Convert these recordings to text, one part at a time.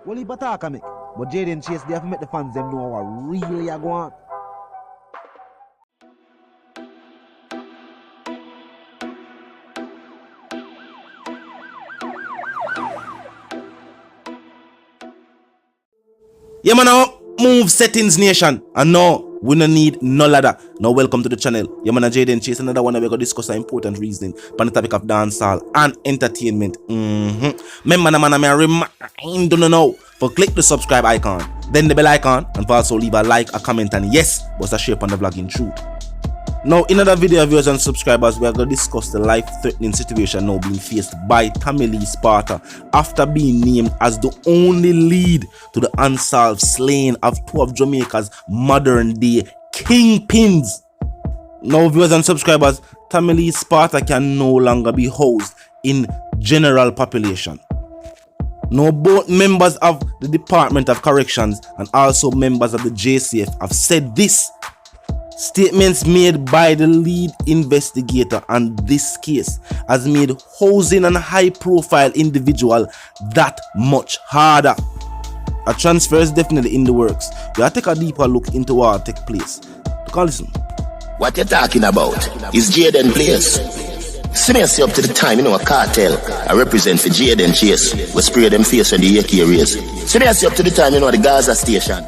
Well, he attack me. But Jayden Chase, they have to make the fans them know what really are going on. Yeah, man, now move settings, nation. And no, we don't need none of that. Now, welcome to the channel. Yeah, man, Jayden Chase, another one that we're going to discuss an important reasoning on the topic of dancehall and entertainment. Remember, man, I remind you now for click the subscribe icon, then the bell icon, and for also leave a like, a comment, and yes, what's a share on the vlogging truth. Now, in another video, viewers and subscribers, we are going to discuss the life-threatening situation now being faced by Tommy Lee Sparta after being named as the only lead to the unsolved slaying of two of Jamaica's modern-day kingpins. Now, viewers and subscribers, Tommy Lee Sparta can no longer be housed in general population. Now, both members of the Department of Corrections and also members of the JCF have said this. Statements made by the lead investigator on this case has made housing a high-profile individual that much harder. A transfer is definitely in the works. We have to take a deeper look into what will take place. Listen. What you're talking about is Jayden place. See me up to the time, a cartel I represent for Jayden Chase. We spray them face when the AK raise. See me up to the time, the Gaza station.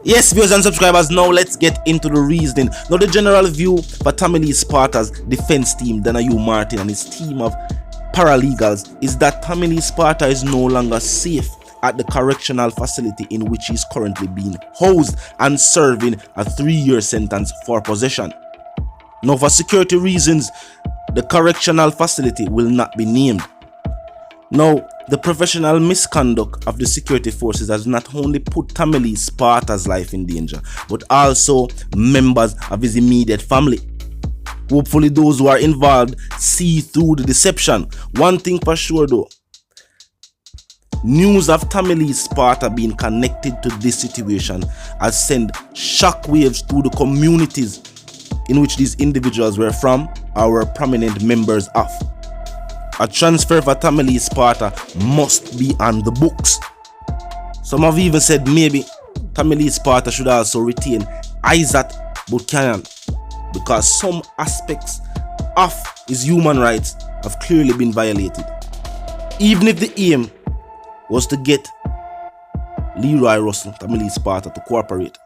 Yes, viewers and subscribers, now let's get into the reasoning. Now, the general view for Tommy Lee Sparta's defense team, Danayu Martin, and his team of paralegals is that Tommy Lee Sparta is no longer safe at the correctional facility in which he is currently being housed and serving a 3-year sentence for possession. Now, for security reasons, the correctional facility will not be named. Now, the professional misconduct of the security forces has not only put Tommy Lee Sparta's life in danger, but also members of his immediate family. Hopefully those who are involved see through the deception. One thing for sure though, news of Tommy Lee Sparta being connected to this situation has sent shockwaves through the communities in which these individuals were from or were prominent members of. A transfer for Tommy Lee Sparta must be on the books. Some have even said maybe Tommy Lee Sparta should also retain Isaac Buchanan because some aspects of his human rights have clearly been violated. Even if the aim was to get Leroy Russell, Tommy Lee Sparta, to cooperate,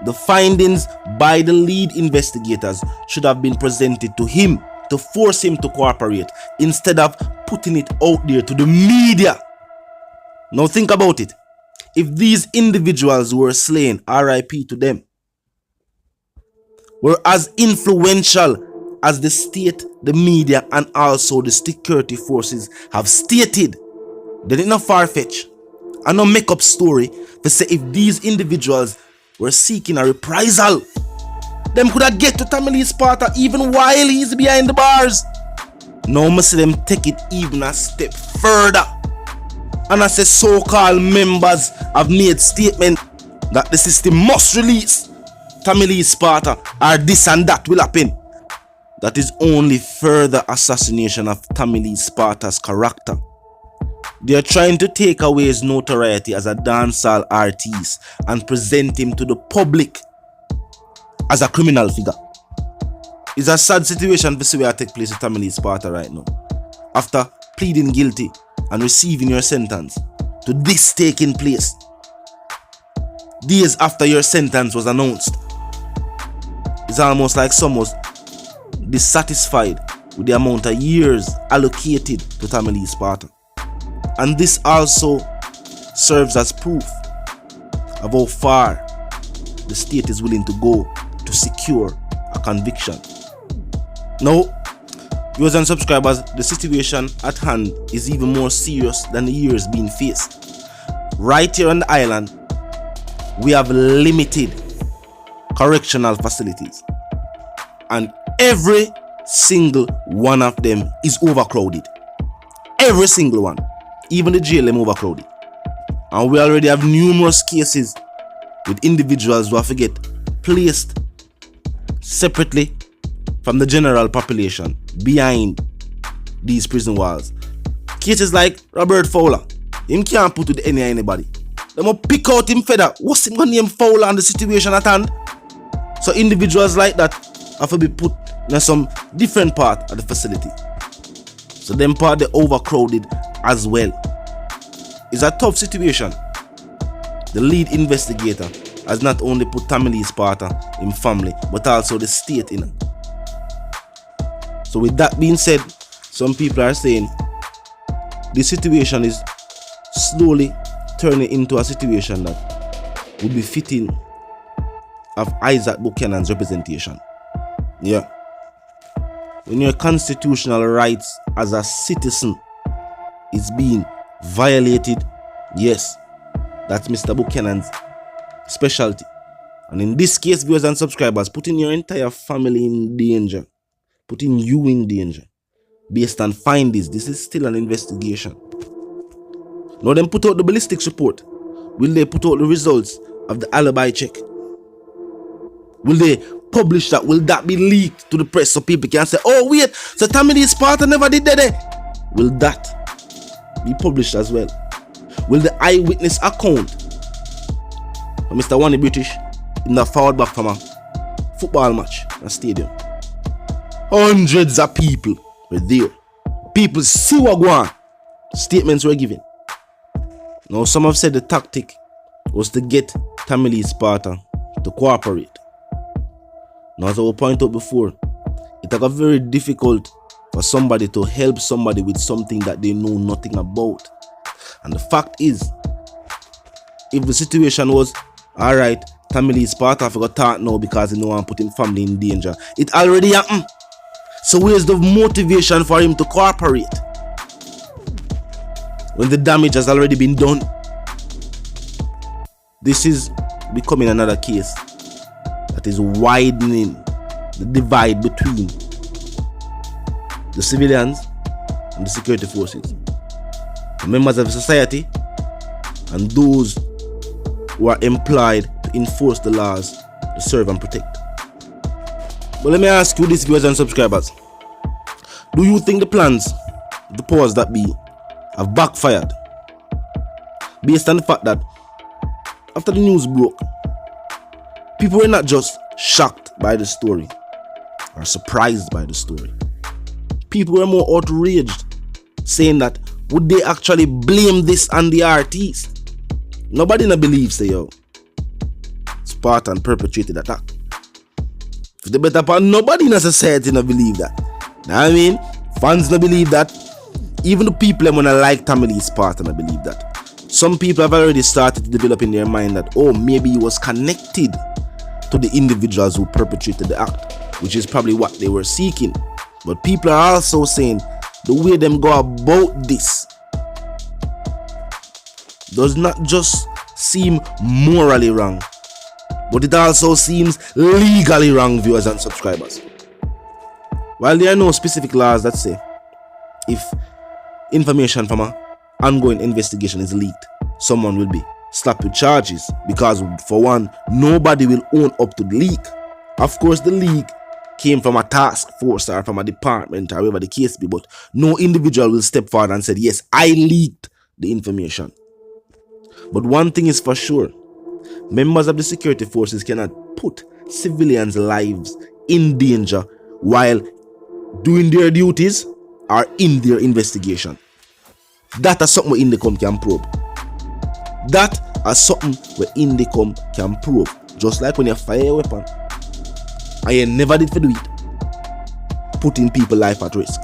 the findings by the lead investigators should have been presented to him to force him to cooperate instead of putting it out there to the media. Now think about it. If these individuals were slain, RIP to them, were as influential as the state, the media, and also the security forces have stated, then it's not far-fetched and no make-up story to say if these individuals were seeking a reprisal, them could have get to Tommy Lee Sparta even while he's behind the bars. Now I see them take it even a step further. And I say so-called members have made statement that the system must release Tommy Lee Sparta or this and that will happen. That is only further assassination of Tommy Lee Sparta's character. They are trying to take away his notoriety as a dancehall artist and present him to the public as a criminal figure. It's a sad situation to see where I take place with Tommy Lee Sparta right now. After pleading guilty and receiving your sentence to this taking place, days after your sentence was announced, it's almost like some was dissatisfied with the amount of years allocated to Tommy Lee Sparta. And this also serves as proof of how far the state is willing to go to secure a conviction. Now, viewers and subscribers, the situation at hand is even more serious than the years being faced. Right here on the island, we have limited correctional facilities, and every single one of them is overcrowded. Every single one. Even the jail is overcrowded. And we already have numerous cases with individuals who have to get placed separately from the general population behind these prison walls. Cases like Robert Fowler, Him can't put with anybody. They must pick out him feather. What's him gonna name foul on the situation at hand? So individuals like that have to be put in some different part of the facility. So them part they overcrowded as well. It's a tough situation. The lead investigator has not only put Tamale Sparta in family, but also the state in it. So with that being said, some people are saying the situation is slowly turning into a situation that would be fitting of Isaac Buchanan's representation. Yeah. When your constitutional rights as a citizen is being violated, yes, that's Mr. Buchanan's specialty. And in this case, viewers and subscribers, putting your entire family in danger, putting you in danger, based on findings. This is still an investigation. Now them put out the ballistics report. Will they put out the results of the alibi check? Will they publish that? Will that be leaked to the press so people can say, oh wait, so Tamale Sparta never did that? Will that be published as well? Will the eyewitness account of Mr. Wani British in the forward back from a football match in a stadium? Hundreds of people were there. People see what going on. Statements were given. Now some have said the tactic was to get Tamale Sparta to cooperate. Now as I will point out before, it got very difficult for somebody to help somebody with something that they know nothing about. And the fact is, if the situation was, alright, Tamale Sparta forgot talk now because he know I'm putting family in danger, it already happened. So where's the motivation for him to cooperate when the damage has already been done? This is becoming another case that is widening the divide between the civilians and the security forces, the members of society and those who are employed to enforce the laws to serve and protect. But let me ask you this, viewers and subscribers. Do you think the plans, the powers that be, have backfired? Based on the fact that after the news broke, people were not just shocked by the story or surprised by the story. People were more outraged, saying that would they actually blame this on the artist? Nobody not believes, say yo, Spartan perpetrated attack. For the better part, nobody in a society not believe that. Now I mean, fans not believe that. Even the people that wanna like Tamale Sparta not believe that. Some people have already started to develop in their mind that, oh, maybe he was connected to the individuals who perpetrated the act, which is probably what they were seeking. But people are also saying the way them go about this does not just seem morally wrong, but it also seems legally wrong, viewers and subscribers. While there are no specific laws that say if information from an ongoing investigation is leaked, someone will be slapped with charges, because for one, nobody will own up to the leak. Of course, the leak came from a task force or from a department or whatever the case be, but no individual will step forward and say, yes, I leaked the information. But one thing is for sure, members of the security forces cannot put civilians' lives in danger while doing their duties or in their investigation. That is something where Indicom can probe. That is something where Indicom can prove. Just like when you fire a weapon, and you never did for do it, putting people's life at risk.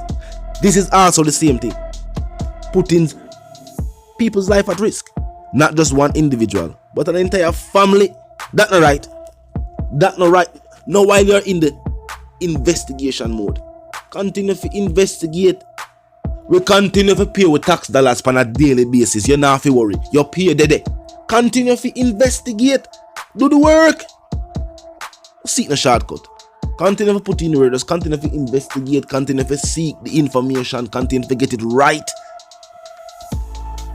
This is also the same thing. Putting people's life at risk. Not just one individual, but an entire family. That's not right. That's not right. Now while you're in the investigation mode, continue to investigate. We continue to pay with tax dollars on a daily basis. You not have to worry. You pay the continue to investigate. Do the work. Seek the shortcut. Continue to put in work. Just continue to investigate. Continue to seek the information. Continue to get it right.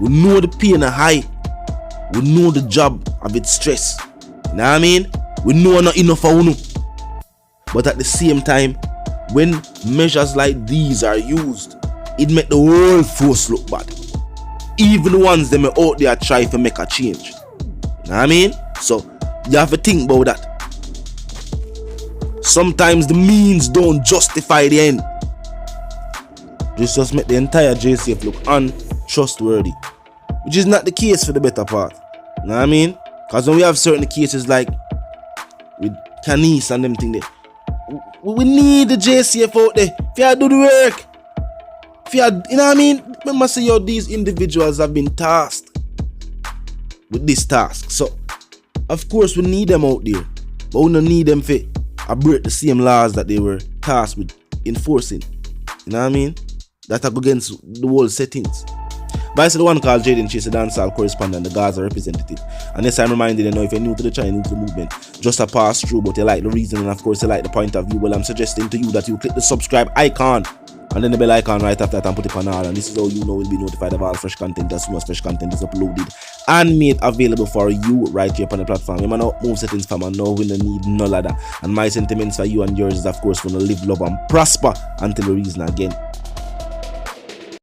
We know the pain and high. We know the job of its stress. You know what I mean? We know not enough for you. But at the same time, when measures like these are used, it make the whole force look bad. even the ones them out there try to make a change. Know what I mean? So you have to think about that. Sometimes the means don't justify the end. This just make the entire JCF look untrustworthy, which is not the case for the better part. You know what I mean? Because when we have certain cases like with Canis and them thing there, we need the JCF out there. If you do the work, if you know what I mean? Remember say these individuals have been tasked with this task. So of course we need them out there, but we don't need them for break the same laws that they were tasked with enforcing. You know what I mean? That go against the whole settings. But I said the one called Jayden, she's a dancehall correspondent, the Gaza representative. And yes, I'm reminded, you know, if you're new to the channel, new to the movement, just a pass through, but you like the reason and of course you like the point of view, well, I'm suggesting to you that you click the subscribe icon and then the bell icon right after that and put it on all. And this is how you know you'll be notified of all fresh content as soon as fresh content is uploaded and made available for you right here upon the platform. You might not move settings from and know we don't need no ladder. And my sentiments for you and yours is of course going to live, love and prosper until we reason again.